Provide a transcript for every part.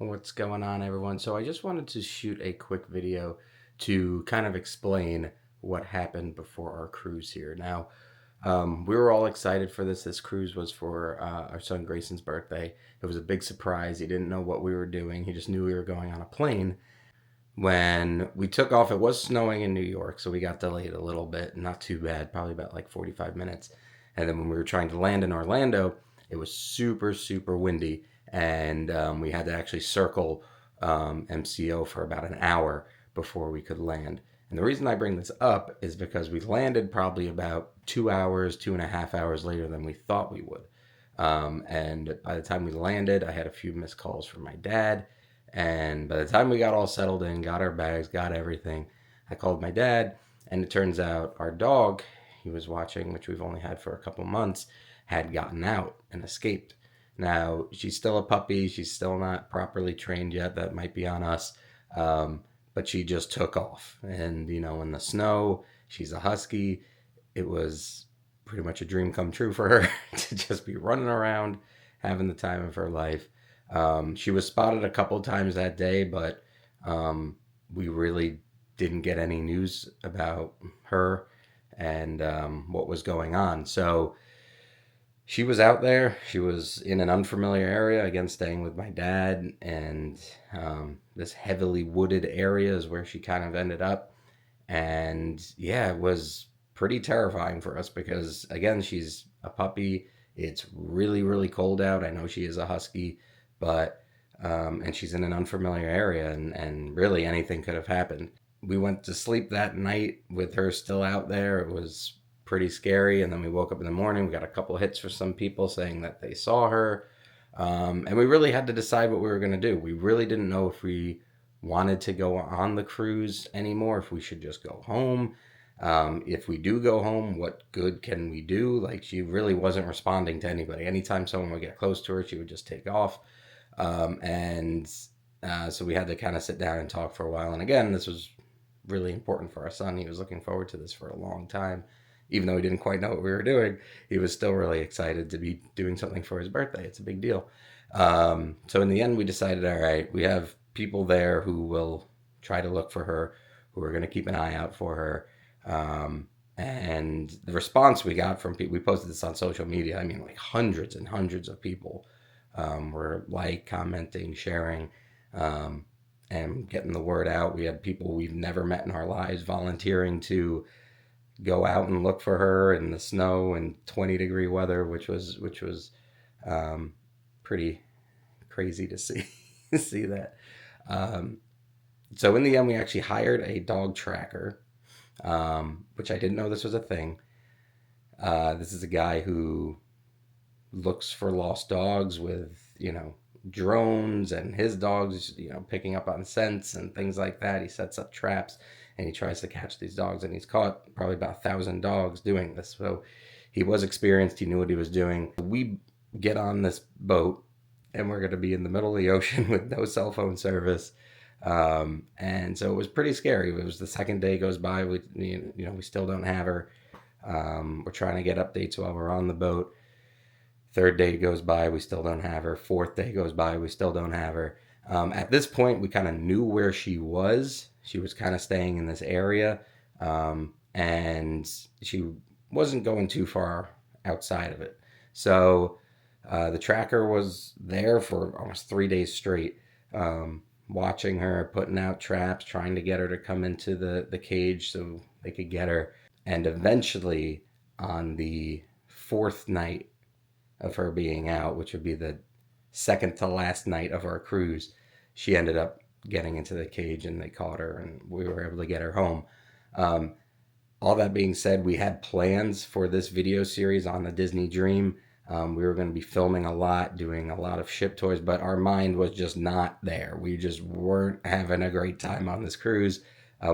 What's going on, everyone? So I just wanted to shoot a quick video to kind of explain what happened before our cruise here. Now, we were all excited for this. This cruise was for our son Grayson's birthday. It was a big surprise. He didn't know what we were doing. He just knew we were going on a plane. When we took off, it was snowing in New York, so we got delayed a little bit. Not too bad, probably about like 45 minutes. And then when we were trying to land in Orlando, it was super, super windy. And we had to actually circle MCO for about an hour before we could land. And the reason I bring this up is because we landed probably about 2 hours, 2.5 hours later than we thought we would. And by the time we landed, I had a few missed calls from my dad. And by the time we got all settled in, got our bags, got everything, I called my dad. And it turns out our dog he was watching, which we've only had for a couple months, had gotten out and escaped. Now, she's still a puppy. She's still not properly trained yet. That might be on us. But she just took off. And, in the snow, she's a husky. It was pretty much a dream come true for her to just be running around, having the time of her life. She was spotted a couple times that day, but we really didn't get any news about her and what was going on. So she was out there. She was in an unfamiliar area, again, staying with my dad. And this heavily wooded area is where she kind of ended up. And yeah, it was pretty terrifying for us because, again, she's a puppy. It's really, really cold out. I know she is a husky, but and she's in an unfamiliar area, and really anything could have happened. We went to sleep that night with her still out there. It was pretty scary, and then we woke up in the morning. We got a couple of hits for some people saying that they saw her, and we really had to decide what we were going to do. We really didn't know if we wanted to go on the cruise anymore, if we should just go home. If we do go home, what good can we do? Like, she really wasn't responding to anybody. Anytime someone would get close to her, she would just take off. So we had to kind of sit down and talk for a while. And again, this was really important for our son. He was looking forward to this for a long time. Even though he didn't quite know what we were doing, he was still really excited to be doing something for his birthday. It's a big deal. So in the end, we decided, all right, we have people there who will try to look for her, who are going to keep an eye out for her. And the response we got from people, we posted this on social media. I mean, like hundreds and hundreds of people were commenting, sharing, and getting the word out. We had people we've never met in our lives volunteering to go out and look for her in the snow and 20-degree weather, which was pretty crazy to see see that. So in the end, we actually hired a dog tracker, which I didn't know this was a thing. This is a guy who looks for lost dogs with, drones, and his dogs, picking up on scents and things like that. He sets up traps and he tries to catch these dogs, and he's caught probably about 1,000 dogs doing this. So he was experienced. He knew what he was doing. We get on this boat and we're going to be in the middle of the ocean with no cell phone service. And so it was pretty scary. It was the second day goes by. We still don't have her. We're trying to get updates while we're on the boat. Third day goes by, we still don't have her. Fourth day goes by, we still don't have her. At this point, we kind of knew where she was. She was kind of staying in this area, and she wasn't going too far outside of it. So the tracker was there for almost 3 days straight, watching her, putting out traps, trying to get her to come into the cage so they could get her. And eventually, on the fourth night of her being out, which would be the second to last night of our cruise, she ended up getting into the cage and they caught her and we were able to get her home. All that being said, we had plans for this video series on the Disney Dream. We were going to be filming a lot, doing a lot of ship tours, but our mind was just not there. We just weren't having a great time on this cruise.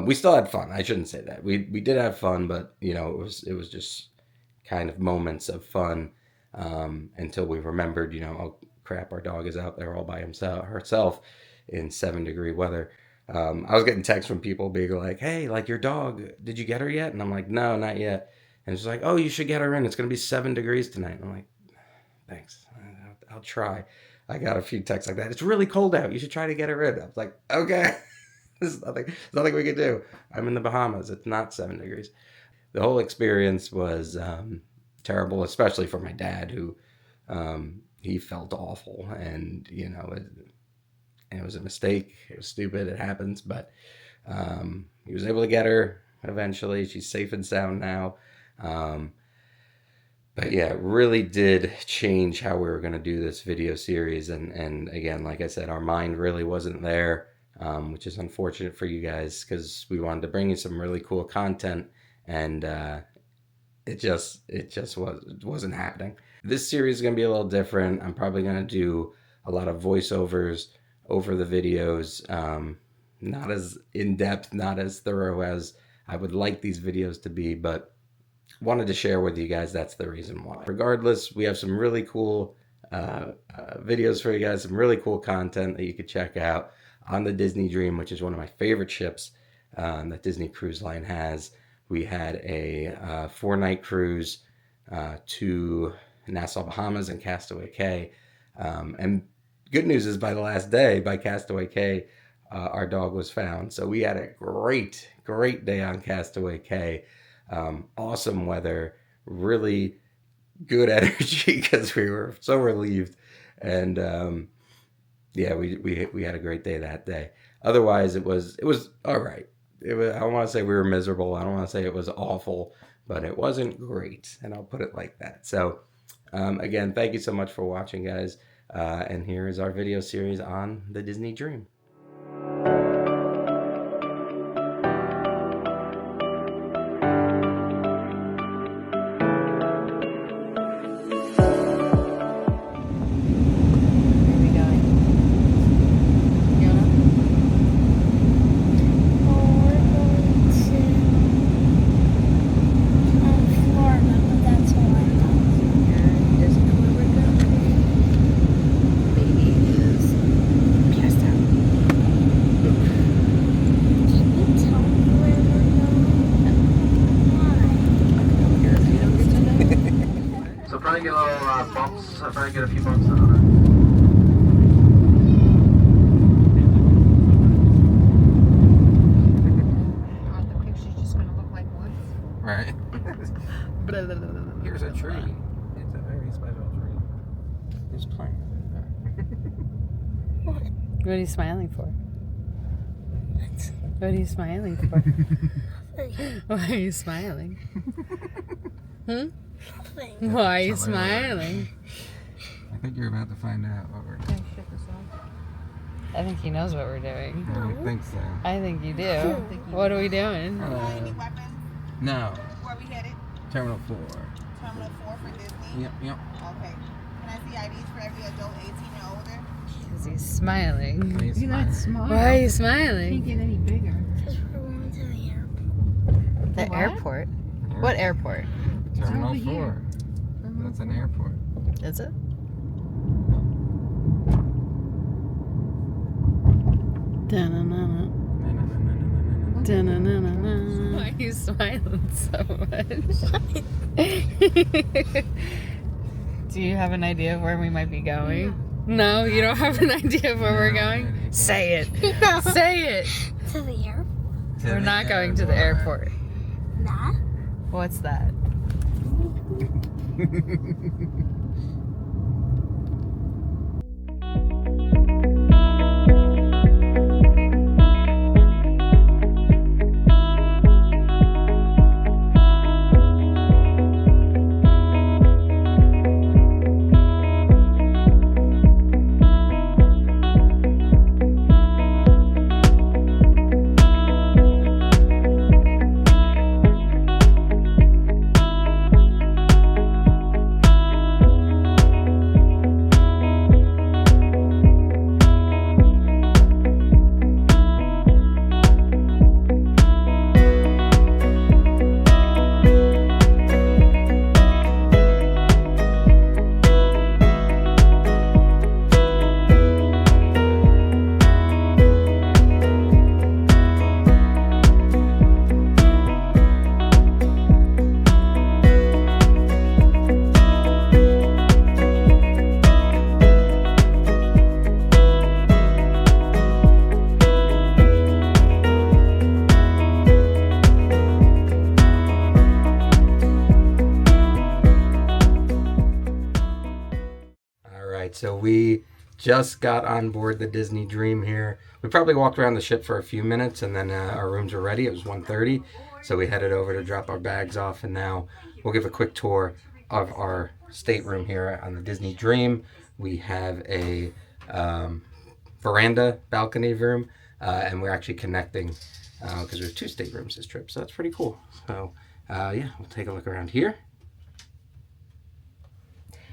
We still had fun. I shouldn't say that. We did have fun, but it was just kind of moments of fun. Until we remembered, oh crap, our dog is out there all by herself in 7-degree weather. I was getting texts from people being like, hey, like, your dog, did you get her yet? And I'm like, no, not yet. And it's like, oh, you should get her in. It's going to be 7 degrees tonight. And I'm like, thanks. I'll try. I got a few texts like that. It's really cold out. You should try to get her in. I was like, okay. There's nothing we can do. I'm in the Bahamas. It's not 7 degrees. The whole experience was terrible, especially for my dad, who he felt awful. And, you know, it was a mistake. It was stupid. It happens. But he was able to get her eventually. She's safe and sound now. But yeah, it really did change how we were going to do this video series. And again, like I said, our mind really wasn't there, which is unfortunate for you guys because we wanted to bring you some really cool content, and it just wasn't happening. This series is going to be a little different. I'm probably going to do a lot of voiceovers over the videos, not as in-depth, not as thorough as I would like these videos to be, but wanted to share with you guys. That's the reason why. Regardless, we have some really cool videos for you guys, some really cool content that you could check out on the Disney Dream, which is one of my favorite ships that Disney Cruise Line has. We had a 4-night cruise to Nassau, Bahamas and Castaway Cay. And good news is by the last day, by Castaway Cay, our dog was found. So we had a great day on Castaway Cay. Awesome weather, really good energy because we were so relieved, and yeah, we had a great day that day. Otherwise, it was all right. I don't want to say we were miserable. I don't want to say it was awful, but it wasn't great, and I'll put it like that. So again, thank you so much for watching, guys, and here is our video series on the Disney Dream. Probably get a little bumps. I'll probably get a few bumps on it. The picture's just gonna look like woods. Right. Here's a tree. It's a very special tree. It's playing. What are you smiling for? What are you smiling for? Why are you smiling? Why are you smiling? I think you're about to find out what we're doing. I think he knows what we're doing. I think so. I think you do. What are we doing? Any weapons? No. Where we headed? Terminal 4. Terminal 4 for Disney? Yep. Okay. Can I see IDs for every adult 18 and older? Because he's smiling. You're not smart. Why are you Can't smiling? get any bigger. Because we're going to the airport. The What? airport? What airport? Terminal over 4. here. That's an airport. Is it? Da-na-na-na. Da-na-na-na-na. Why are you smiling so much? Do you have an idea of where we might be going? No, you don't have an idea of where we're going? Say it. Say it. To the airport? We're not going to the airport. Not? What's that? we just got on board the Disney Dream here. We probably walked around the ship for a few minutes, and then our rooms were ready. It was 1:30, so we headed over to drop our bags off, and now we'll give a quick tour of our stateroom here on the Disney Dream. We have a veranda balcony room, and we're actually connecting because there's 2 staterooms this trip, so that's pretty cool. So yeah, we'll take a look around here.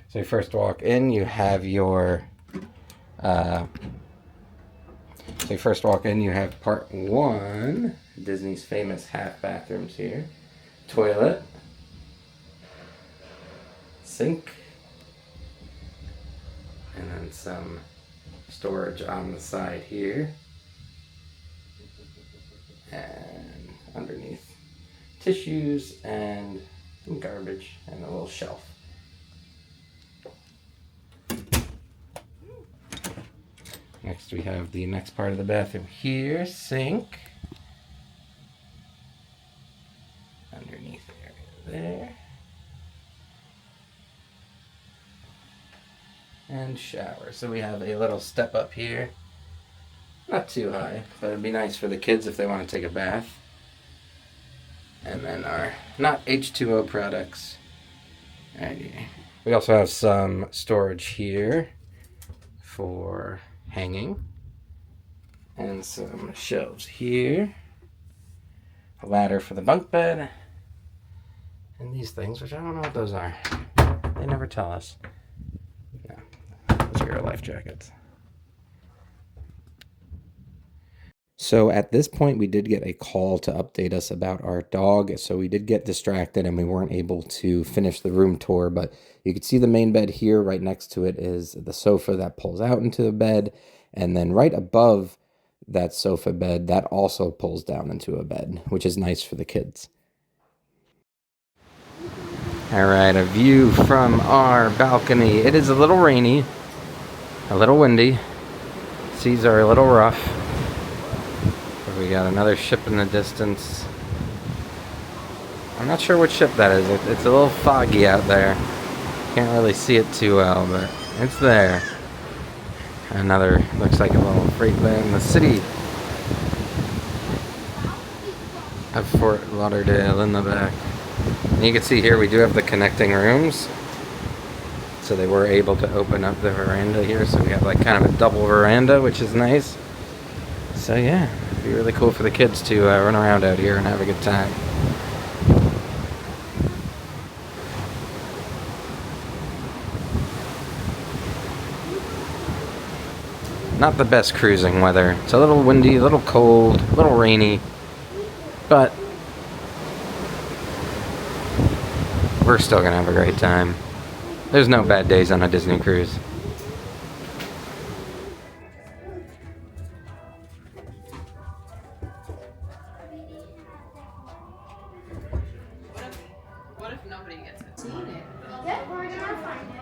So you first walk in, you have your part 1, Disney's famous half bathrooms here. Toilet, sink, and then some storage on the side here. And underneath, tissues and some garbage and a little shelf. Next we have the next part of the bathroom here, sink. Underneath area there. And shower. So we have a little step up here. Not too high, but it'd be nice for the kids if they want to take a bath. And then our not H2O products. Right here. We also have some storage here for hanging, and some shelves here, a ladder for the bunk bed, and these things, which I don't know what those are. They never tell us. No, those are our life jackets. So at this point, we did get a call to update us about our dog. So we did get distracted and we weren't able to finish the room tour, but you can see the main bed here. Right next to it is the sofa that pulls out into the bed. And then right above that sofa bed, that also pulls down into a bed, which is nice for the kids. All right, a view from our balcony. It is a little rainy, a little windy. Seas are a little rough. We got another ship in the distance. I'm not sure what ship that is. It's a little foggy out there. Can't really see it too well, but it's there. Another, looks like a little freight van in the city of Fort Lauderdale in the back. And you can see here we do have the connecting rooms. So they were able to open up the veranda here. So we have like kind of a double veranda, which is nice. So yeah, it'd be really cool for the kids to run around out here and have a good time. Not the best cruising weather. It's a little windy, a little cold, a little rainy, but we're still gonna have a great time. There's no bad days on a Disney cruise. What if nobody gets it? Yeah, we're gonna find it.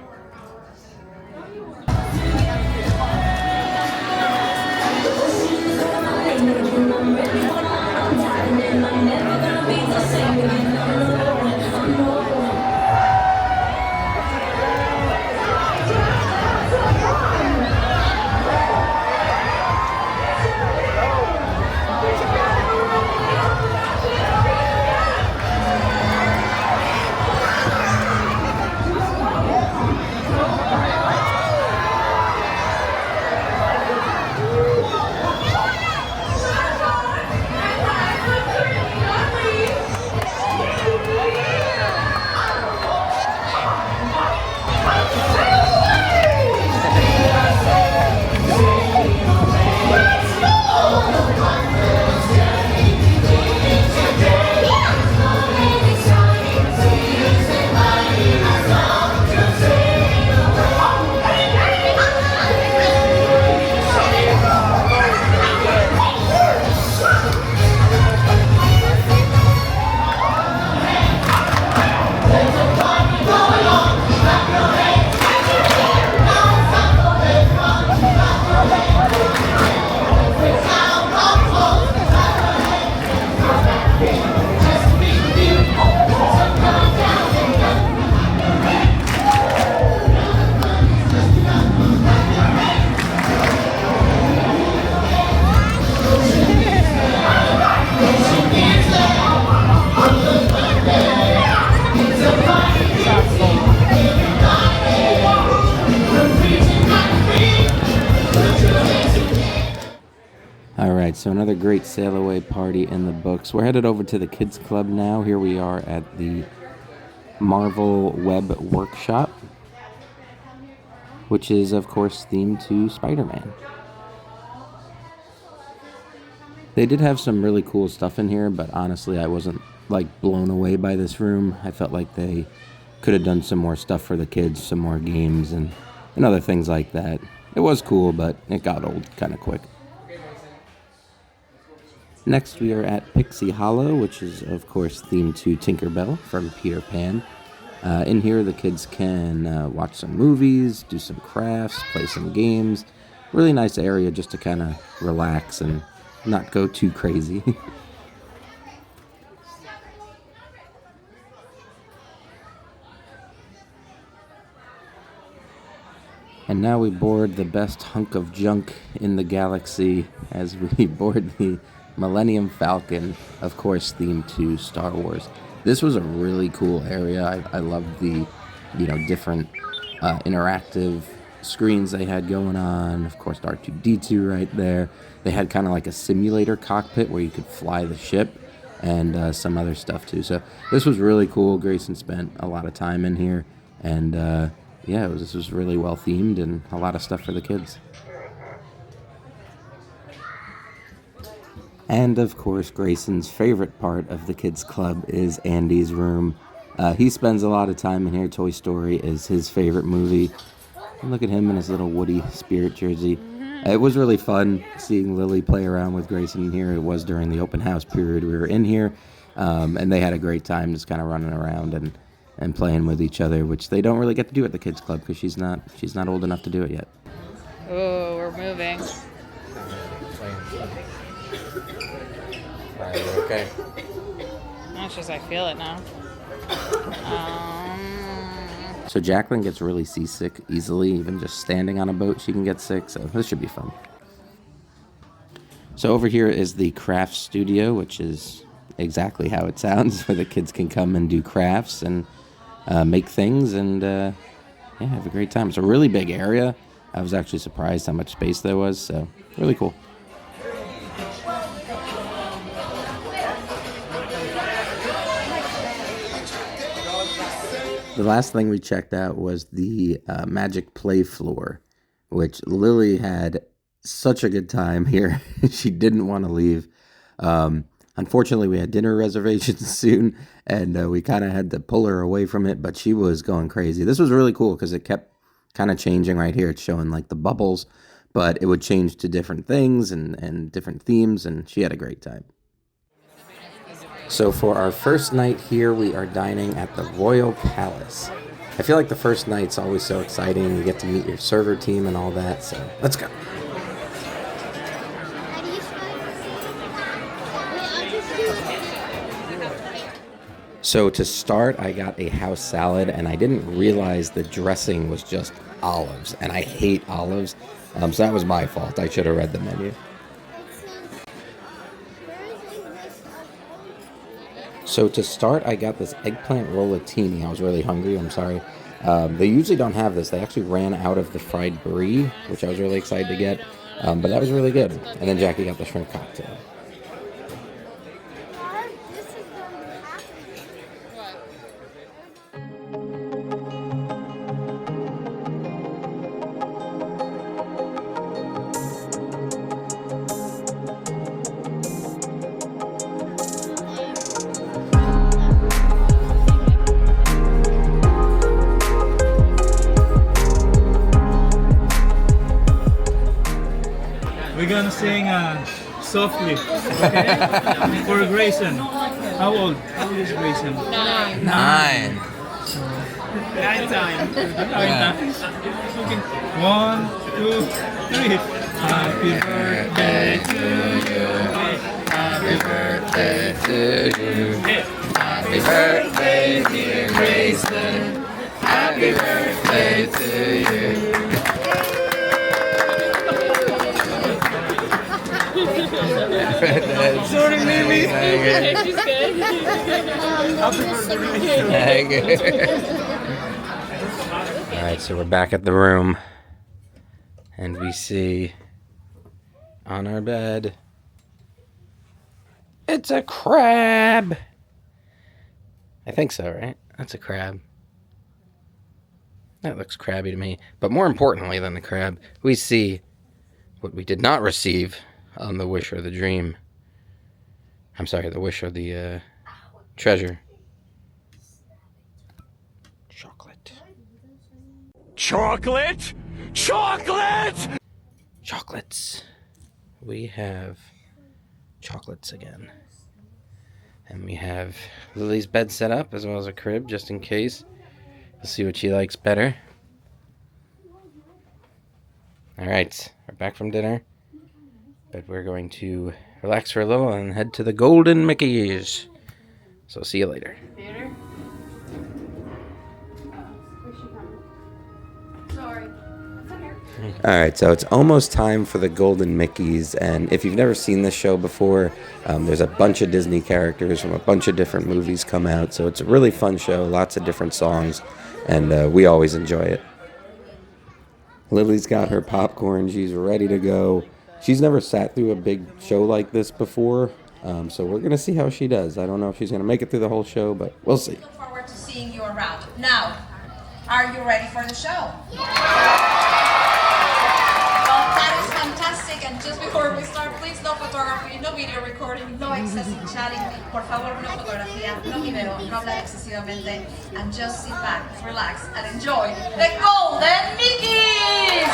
All right, so another great sail away party in the books. We're headed over to the Kids Club now. Here we are at the Marvel Web Workshop, which is, of course, themed to Spider-Man. They did have some really cool stuff in here, but honestly, I wasn't, like, blown away by this room. I felt like they could have done some more stuff for the kids, some more games, and other things like that. It was cool, but it got old kind of quick. Next, we are at Pixie Hollow, which is, of course, themed to Tinkerbell from Peter Pan. In here, the kids can watch some movies, do some crafts, play some games. Really nice area just to kind of relax and not go too crazy. And now we board the best hunk of junk in the galaxy as we board the Millennium Falcon, of course, themed to Star Wars. This was a really cool area. I loved the, different interactive screens they had going on. Of course, R2-D2 right there. They had kind of like a simulator cockpit where you could fly the ship and some other stuff too. So this was really cool. Grayson spent a lot of time in here, and this was really well themed and a lot of stuff for the kids. And, of course, Grayson's favorite part of the kids' club is Andy's room. He spends a lot of time in here. Toy Story is his favorite movie. And look at him in his little Woody Spirit jersey. It was really fun seeing Lily play around with Grayson in here. It was during the open house period we were in here. And they had a great time just kind of running around and playing with each other, which they don't really get to do at the kids' club because she's not old enough to do it yet. Oh, we're moving. Are you okay? That's just I feel it now. So Jacqueline gets really seasick easily. Even just standing on a boat, she can get sick. So this should be fun. So over here is the craft studio, which is exactly how it sounds, where the kids can come and do crafts and make things and have a great time. It's a really big area. I was actually surprised how much space there was. So really cool. The last thing we checked out was the Magic PlayFloor, which Lily had such a good time here. She didn't want to leave. Unfortunately, we had dinner reservations soon, and we kind of had to pull her away from it, but she was going crazy. This was really cool because it kept kind of changing right here. It's showing like the bubbles, but it would change to different things and different themes, and she had a great time. So for our first night here, we are dining at the Royal Palace. I feel like the first night's always so exciting. You get to meet your server team and all that, so let's go. So to start, I got a house salad, and I didn't realize the dressing was just olives, and I hate olives, so that was my fault. I should have read the menu. So to start, I got this eggplant rollatini. I was really hungry, I'm sorry. They usually don't have this. They actually ran out of the fried brie, which I was really excited to get, but that was really good. And then Jackie got the shrimp cocktail. We're gonna sing softly, okay? For Grayson. How old? How old is Grayson? 9. 9 times. Okay. 1, 2, 3. Happy birthday to you. Happy birthday to you. Happy birthday, dear Grayson. Happy birthday to you. Sorry, Mimi. She's good. All right, so we're back at the room, and we see on our bed It's a crab. I think so, right? That's a crab. That looks crabby to me. But more importantly than the crab, we see what we did not receive on the wish or the dream. I'm sorry, the wish or the treasure. Chocolate. Chocolate? Chocolate! Chocolates. We have chocolates again. And we have Lily's bed set up as well as a crib just in case. We'll see what she likes better. Alright, we're back from dinner. But we're going to relax for a little and head to the Golden Mickeys. So see you later. Theater? Alright, so it's almost time for the Golden Mickeys, and if you've never seen this show before, there's a bunch of Disney characters from a bunch of different movies come out, so it's a really fun show, lots of different songs, and we always enjoy it. Lily's got her popcorn, she's ready to go. She's never sat through a big show like this before, so we're going to see how she does. I don't know if she's going to make it through the whole show, but we'll see. Look forward to seeing you around. Now, are you ready for the show? Well, that is fantastic. And just before we start, please no photography, no video recording, no excessive chatting. Por favor, no fotografía, no video, no hablar excesivamente. And just sit back, relax, and enjoy the Golden Mickeys!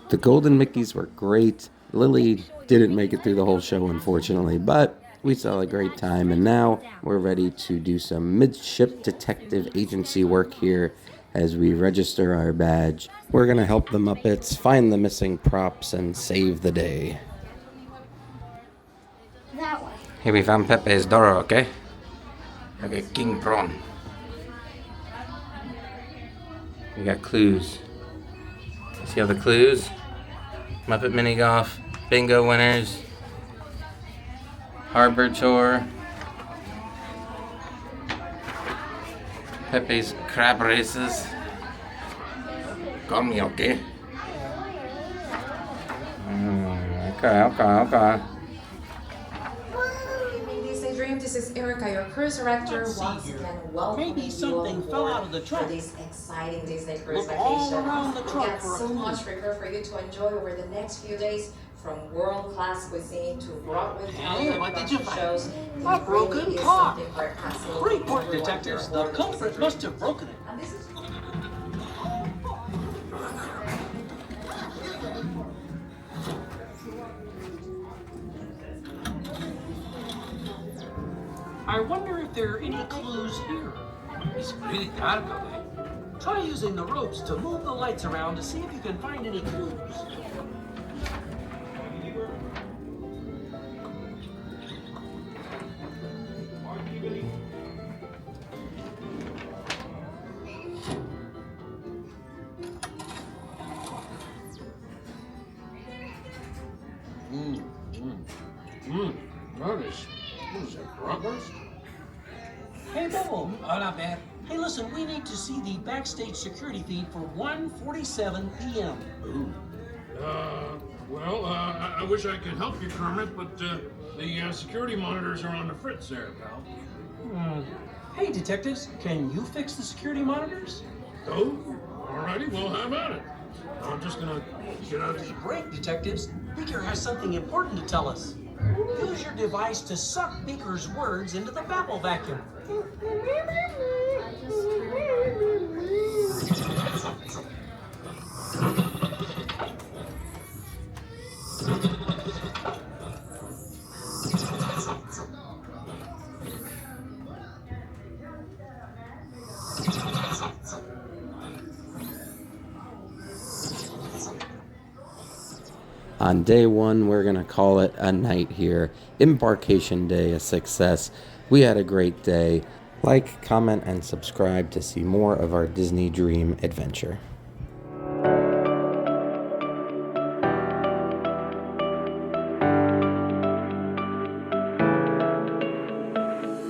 The Golden Mickeys were great. Lily didn't make it through the whole show, unfortunately, but we still had a great time, and now we're ready to do some Midship Detective Agency work here as we register our badge. We're going to help the Muppets find the missing props and save the day. That way. Here we found Pepe's door, okay? Okay, king prawn. We got clues. See all the clues? Muppet Mini Golf, bingo winners, harbor tour, Pepe's crab races. Got me, okay? Okay. Disney Dream, this is Erica, your cruise director. Once again, welcome Maybe something fell out of the for truck. this exciting Disney cruise Look all vacation. around the We truck got for a so clue. much prepared for you to enjoy over the next few days, from world-class cuisine to Broadway Hey, what did you find? shows. A This broken really is clock. something for absolutely Report, everyone detectives. here The aboard culprit Disney must Dream. have broken it. And this is I wonder if there are any clues here. He's really gotta go there. Try using the ropes to move the lights around to see if you can find any clues. What is it, bratwurst? Hey, Bubble. Oh, not bad. Hey, listen, we need to see the backstage security feed for 1:47 p.m. Well, I wish I could help you, Kermit, but the security monitors are on the fritz there, pal. Hey, detectives, can you fix the security monitors? Oh, alrighty, well, how about it? I'm just gonna get out of here. Great, detectives. Beaker has something important to tell us. Use your device to suck Beaker's words into the babble vacuum. On day one, we're going to call it a night here. Embarkation day, a success. We had a great day. Like, comment, and subscribe to see more of our Disney Dream adventure.